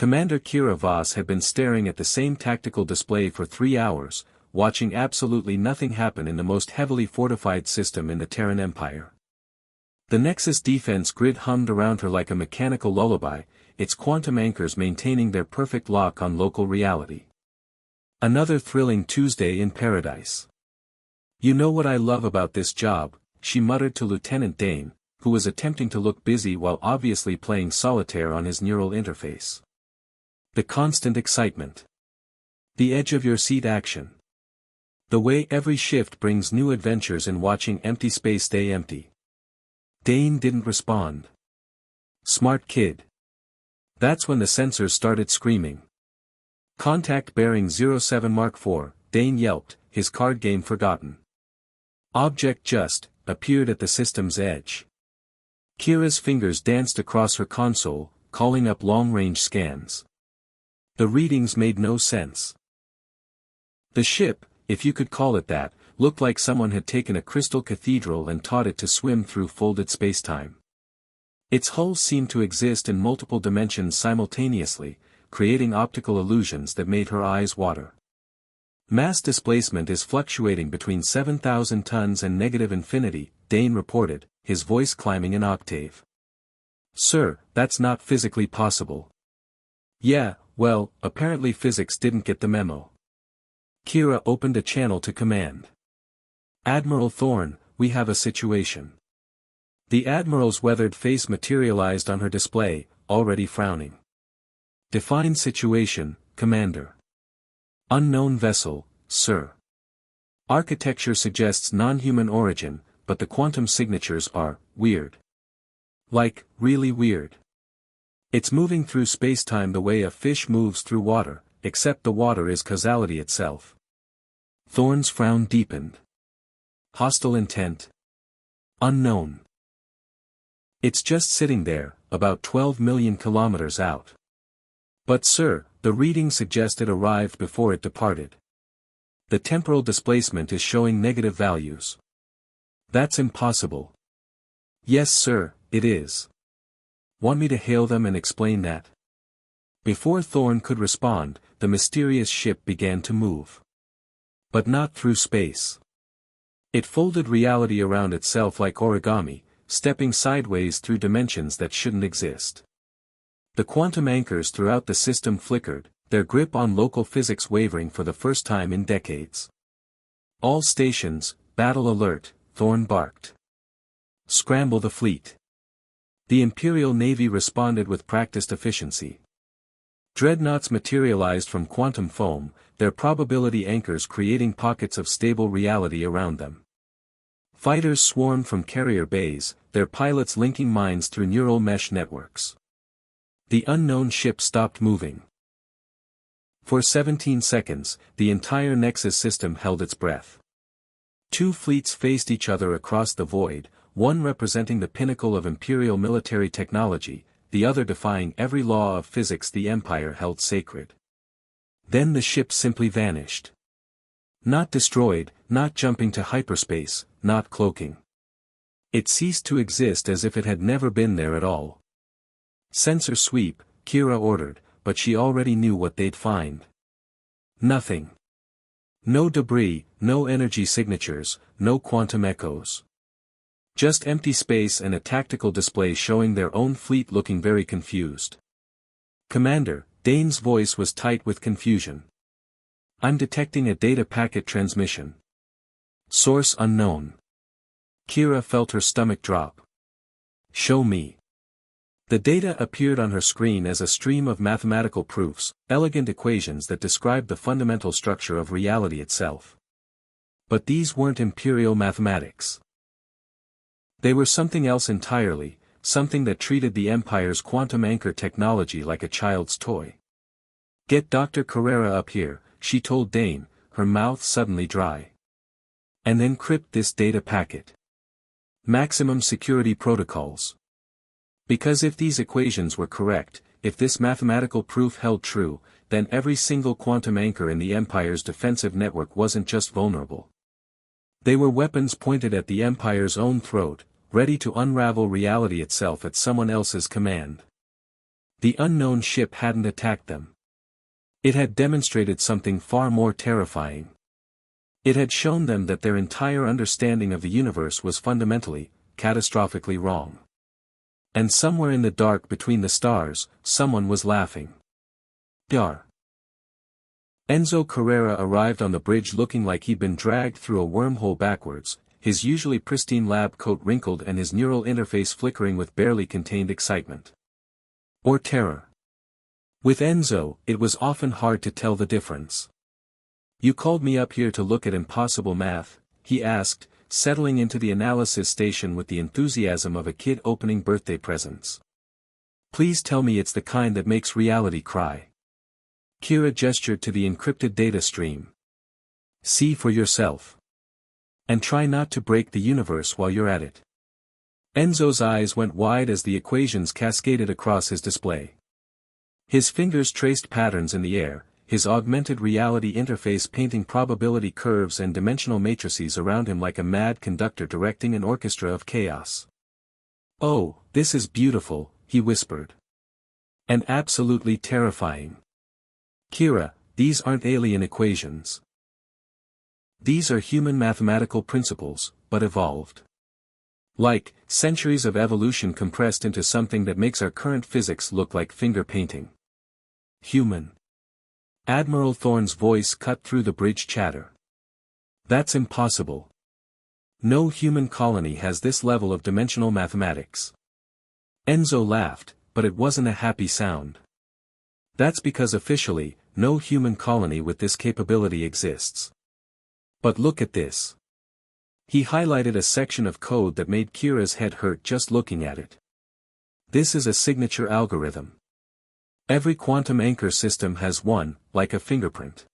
Commander Kira Voss had been staring at the same tactical display for 3 hours, watching absolutely nothing happen in the most heavily fortified system in the Terran Empire. The Nexus defense grid hummed around her like a mechanical lullaby, its quantum anchors maintaining their perfect lock on local reality. Another thrilling Tuesday in paradise. "You know what I love about this job," she muttered to Lieutenant Dane, who was attempting to look busy while obviously playing solitaire on his neural interface. "The constant excitement. The edge-of-your-seat action. The way every shift brings new adventures in watching empty space stay empty." Dane didn't respond. "Smart kid." That's when the sensors started screaming. "Contact bearing 07 Mark IV, Dane yelped, his card game forgotten. Object just appeared at the system's edge. Kira's fingers danced across her console, calling up long-range scans. The readings made no sense. The ship, if you could call it that, looked like someone had taken a crystal cathedral and taught it to swim through folded spacetime. Its hull seemed to exist in multiple dimensions simultaneously, creating optical illusions that made her eyes water. "Mass displacement is fluctuating between 7,000 tons and negative infinity," Dane reported, his voice climbing an octave. "Sir, that's not physically possible." "Yeah, well, apparently physics didn't get the memo." Kira opened a channel to command. "Admiral Thorne, we have a situation." The Admiral's weathered face materialized on her display, already frowning. "Define situation, Commander." "Unknown vessel, sir. Architecture suggests non-human origin, but the quantum signatures are weird. Like, really weird. It's moving through spacetime the way a fish moves through water, except the water is causality itself." Thorne's frown deepened. "Hostile intent? Unknown. It's just sitting there, about 12 million kilometers out. But sir, the reading suggests it arrived before it departed. The temporal displacement is showing negative values." "That's impossible." "Yes sir, it is. Want me to hail them and explain that?" Before Thorne could respond, the mysterious ship began to move. But not through space. It folded reality around itself like origami, stepping sideways through dimensions that shouldn't exist. The quantum anchors throughout the system flickered, their grip on local physics wavering for the first time in decades. "All stations, battle alert," Thorne barked. "Scramble the fleet." The Imperial Navy responded with practiced efficiency. Dreadnoughts materialized from quantum foam, their probability anchors creating pockets of stable reality around them. Fighters swarmed from carrier bays, their pilots linking minds through neural mesh networks. The unknown ship stopped moving. For 17 seconds, the entire Nexus system held its breath. Two fleets faced each other across the void, one representing the pinnacle of Imperial military technology, the other defying every law of physics the Empire held sacred. Then the ship simply vanished. Not destroyed, not jumping to hyperspace, not cloaking. It ceased to exist as if it had never been there at all. "Sensor sweep," Kira ordered, but she already knew what they'd find. Nothing. No debris, no energy signatures, no quantum echoes. Just empty space and a tactical display showing their own fleet looking very confused. "Commander," Dane's voice was tight with confusion. "I'm detecting a data packet transmission. Source unknown." Kira felt her stomach drop. "Show me." The data appeared on her screen as a stream of mathematical proofs, elegant equations that described the fundamental structure of reality itself. But these weren't Imperial mathematics. They were something else entirely, something that treated the Empire's quantum anchor technology like a child's toy. "Get Dr. Carrera up here," she told Dane, her mouth suddenly dry. "And then crypt this data packet. Maximum security protocols." Because if these equations were correct, if this mathematical proof held true, then every single quantum anchor in the Empire's defensive network wasn't just vulnerable. They were weapons pointed at the Empire's own throat, ready to unravel reality itself at someone else's command. The unknown ship hadn't attacked them. It had demonstrated something far more terrifying. It had shown them that their entire understanding of the universe was fundamentally, catastrophically wrong. And somewhere in the dark between the stars, someone was laughing. Dar. Enzo Carrera arrived on the bridge looking like he'd been dragged through a wormhole backwards, his usually pristine lab coat wrinkled and his neural interface flickering with barely contained excitement. Or terror. With Enzo, it was often hard to tell the difference. "You called me up here to look at impossible math," he asked, settling into the analysis station with the enthusiasm of a kid opening birthday presents. "Please tell me it's the kind that makes reality cry." Kira gestured to the encrypted data stream. "See for yourself. And try not to break the universe while you're at it." Enzo's eyes went wide as the equations cascaded across his display. His fingers traced patterns in the air, his augmented reality interface painting probability curves and dimensional matrices around him like a mad conductor directing an orchestra of chaos. "Oh, this is beautiful," he whispered. "And absolutely terrifying. Kira, these aren't alien equations. These are human mathematical principles, but evolved. Like, centuries of evolution compressed into something that makes our current physics look like finger painting. Human." Admiral Thorne's voice cut through the bridge chatter. "That's impossible. No human colony has this level of dimensional mathematics." Enzo laughed, but it wasn't a happy sound. "That's because officially, no human colony with this capability exists. But look at this." He highlighted a section of code that made Kira's head hurt just looking at it. "This is a signature algorithm. Every quantum anchor system has one, like a fingerprint.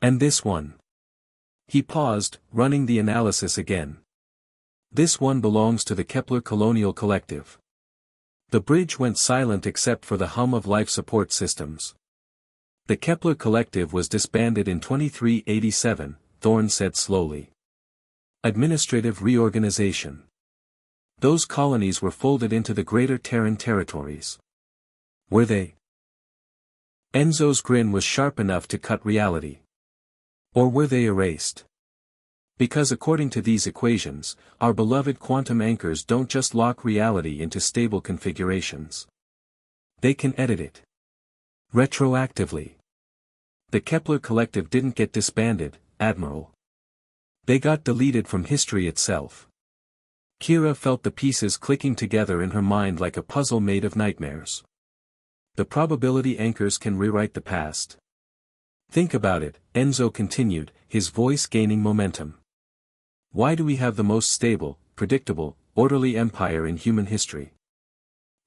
And this one." He paused, running the analysis again. "This one belongs to the Kepler Colonial Collective." The bridge went silent except for the hum of life support systems. "The Kepler Collective was disbanded in 2387, Thorne said slowly. Administrative reorganization. Those colonies were folded into the greater Terran territories." "Were they?" Enzo's grin was sharp enough to cut reality. "Or were they erased? Because according to these equations, our beloved quantum anchors don't just lock reality into stable configurations. They can edit it. Retroactively. The Kepler Collective didn't get disbanded, Admiral. They got deleted from history itself." Kira felt the pieces clicking together in her mind like a puzzle made of nightmares. The probability anchors can rewrite the past. "Think about it," Enzo continued, his voice gaining momentum. "Why do we have the most stable, predictable, orderly empire in human history?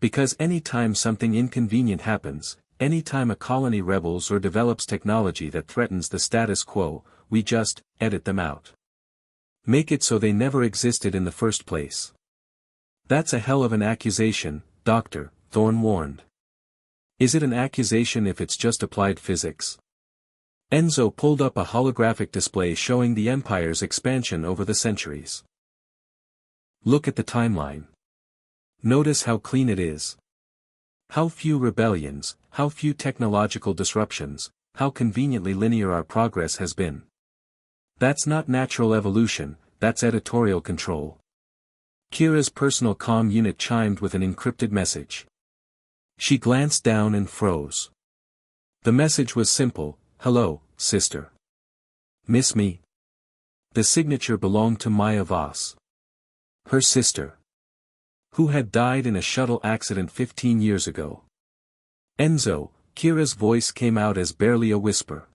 Because any time something inconvenient happens, any time a colony rebels or develops technology that threatens the status quo, we just edit them out. Make it so they never existed in the first place." "That's a hell of an accusation, Doctor," Thorne warned. "Is it an accusation if it's just applied physics?" Enzo pulled up a holographic display showing the Empire's expansion over the centuries. "Look at the timeline. Notice how clean it is. How few rebellions, how few technological disruptions, how conveniently linear our progress has been. That's not natural evolution, that's editorial control." Kira's personal comm unit chimed with an encrypted message. She glanced down and froze. The message was simple: "Hello, sister. Miss me?" The signature belonged to Maya Voss. Her sister. Who had died in a shuttle accident 15 years ago. "Enzo," Kira's voice came out as barely a whisper.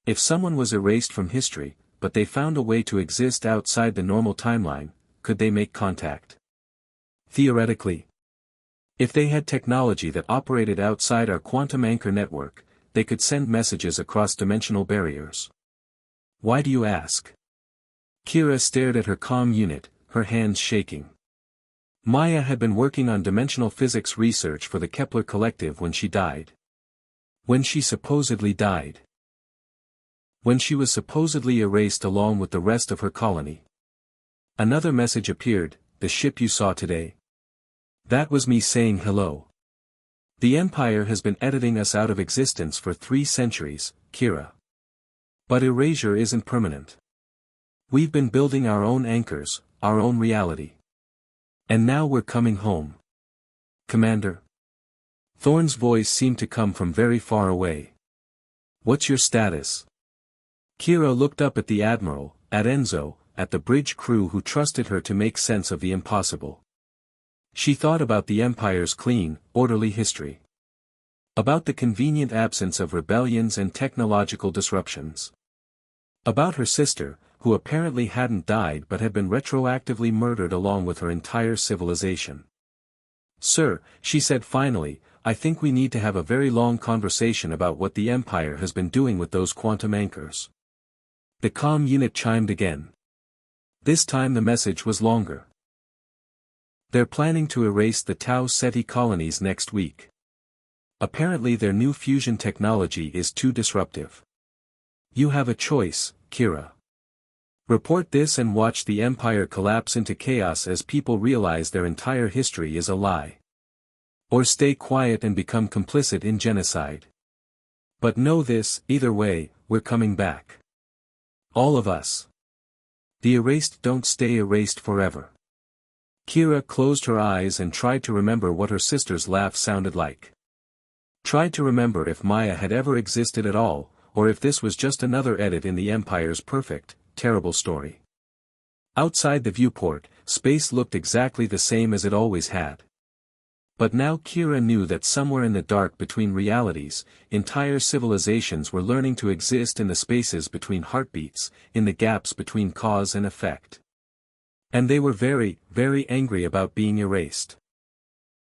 "If someone was erased from history, but they found a way to exist outside the normal timeline, could they make contact? Theoretically. If they had technology that operated outside our quantum anchor network, they could send messages across dimensional barriers." "Why do you ask?" Kira stared at her comm unit, her hands shaking. Maya had been working on dimensional physics research for the Kepler Collective when she died. When she supposedly died. When she was supposedly erased along with the rest of her colony. Another message appeared: "The ship you saw today. That was me saying hello." The Empire has been editing us out of existence for 3 centuries, Kira. But erasure isn't permanent. We've been building our own anchors, our own reality. And now we're coming home. Commander. Thorn's voice seemed to come from very far away. What's your status? Kira looked up at the Admiral, at Enzo, at the bridge crew who trusted her to make sense of the impossible. She thought about the Empire's clean, orderly history. About the convenient absence of rebellions and technological disruptions. About her sister, who apparently hadn't died but had been retroactively murdered along with her entire civilization. Sir, she said finally, I think we need to have a very long conversation about what the Empire has been doing with those quantum anchors. The comm unit chimed again. This time the message was longer. They're planning to erase the Tau Ceti colonies next week. Apparently their new fusion technology is too disruptive. You have a choice, Kira. Report this and watch the Empire collapse into chaos as people realize their entire history is a lie. Or stay quiet and become complicit in genocide. But know this, either way, we're coming back. All of us. The erased don't stay erased forever. Kira closed her eyes and tried to remember what her sister's laugh sounded like. Tried to remember if Maya had ever existed at all, or if this was just another edit in the Empire's perfect, terrible story. Outside the viewport, space looked exactly the same as it always had. But now Kira knew that somewhere in the dark between realities, entire civilizations were learning to exist in the spaces between heartbeats, in the gaps between cause and effect. And they were very, very angry about being erased.